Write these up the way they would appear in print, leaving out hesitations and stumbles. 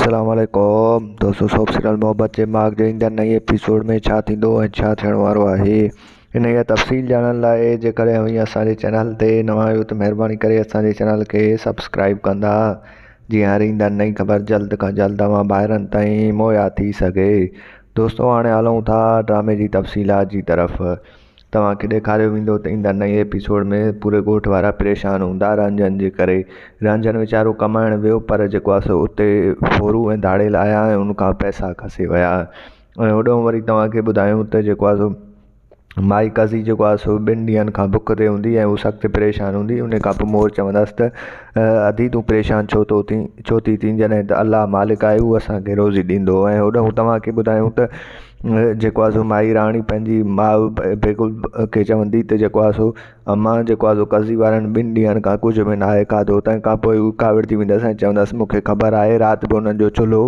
अस्सलाम वालेकुम दोस्तों, सोप सीरियल मोहब्बत जे माग जे ईंदड़ नई एपिसोड में छा थींदो ऐं छा थियण वारो आहे इन जी तफ़सील ॼाणण लाइ जेकर असांजे चैनल ते नवां आहियो त महिरबानी करे असांजे चैनल खे सब्सक्राइब कंदा, जीअं हर ईंदड़ नई ख़बर जल्द खां जल्द तव्हां ॿाहिरनि ताईं मुहैया थी सघे। दोस्तों, हाणे हलूं था ड्रामे जी तफ़सीलात जी तरफ़। तव्हांखे ॾेखारियो वेंदो त ईंदड़ नई एपिसोड में पूरे ॻोठ वारा परेशान हूंदा रंजन जे करे। रंजन वीचारो कमाइण वियो, पर जेको आहे सो उते फोरू ऐं धाड़ेल आया ऐं उनखां पैसा खसे विया। ऐं होॾो वरी तव्हांखे ॿुधायूं त जेको आहे सो माई कज़ी जेको आहे सो 2 ॾींहंनि खां बुख ते हूंदी ऐं उहा सख़्तु परेशान हूंदी। उन खां पोइ मोर चवंदसि त अधी तूं परेशान छो थी जॾहिं त अलाह मालिक आहे उहो असांखे रोज़ी ॾींदो। ऐं होॾो तव्हांखे ॿुधायूं त जेको आहे सो माई राणी पंहिंजी माउ बेगुल खे चवंदी त जेको आहे सो अम्मा जेको आहे सो कज़ी वारनि 2 ॾींहंनि खां कुझु बि न आहे खाधो। तंहिंखां पोइ हू कावड़जी वेंदसि ऐं चवंदसि मूंखे ख़बर आहे राति बि उन्हनि जो चुल्हो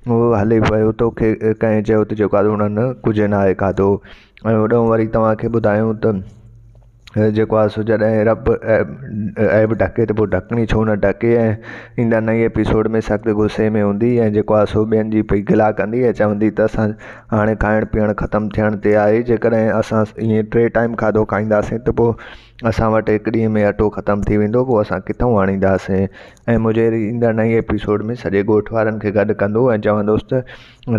उहो हले पियो, तोखे कंहिं चयो त जेको आहे उन्हनि कुझु न आहे खाधो। ऐं होॾो वरी तव्हांखे ॿुधायूं त जेको आहे सो जॾहिं रब ऐब ढके त पोइ ढकणी छो न ढके। ऐं ईंदड़ नई एपिसोड में सख़्तु गुस्से में हूंदी ऐं जेको आहे सो ॿियनि जी पई गिला कंदी ऐं चवंदी त असां हाणे खाइण पीअण ख़तमु थियण ते आहे। जेकॾहिं असां ईअं 3 टाइम खाधो खाईंदासीं त पोइ असां वटि 1 ॾींहं में अटो ख़तमु थी वेंदो, पोइ असां किथां आणींदासीं। ऐं मुंहिंजे ईंदड़ नई एपिसोड में सॼे ॻोठ वारनि खे गॾु कंदो ऐं चवंदुसि त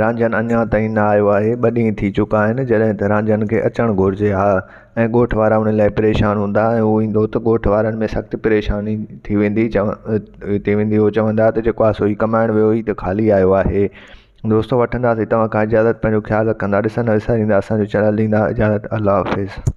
रांझन अञा ताईं न आयो आहे, 2 ॾींहं थी चुका आहिनि जॾहिं त रांझन खे अचणु घुरिजे हा। ऐं ॻोठ वारा उन लाइ परेशान हूंदा ऐं उहो ईंदो त ॻोठ वारनि में सख़्तु परेशानी थी वेंदी। उहो चवंदा त जेको आहे सो ही कमाइण वियो ई त ख़ाली आयो आहे। दोस्तों, वठंदासीं तव्हां खां इजाज़त, पंहिंजो ख़्यालु रखंदा, ॾिसंदा विसारींदा असांजो चैनल, ॾींदा इजाज़त। अल्लाह हाफ़िज़।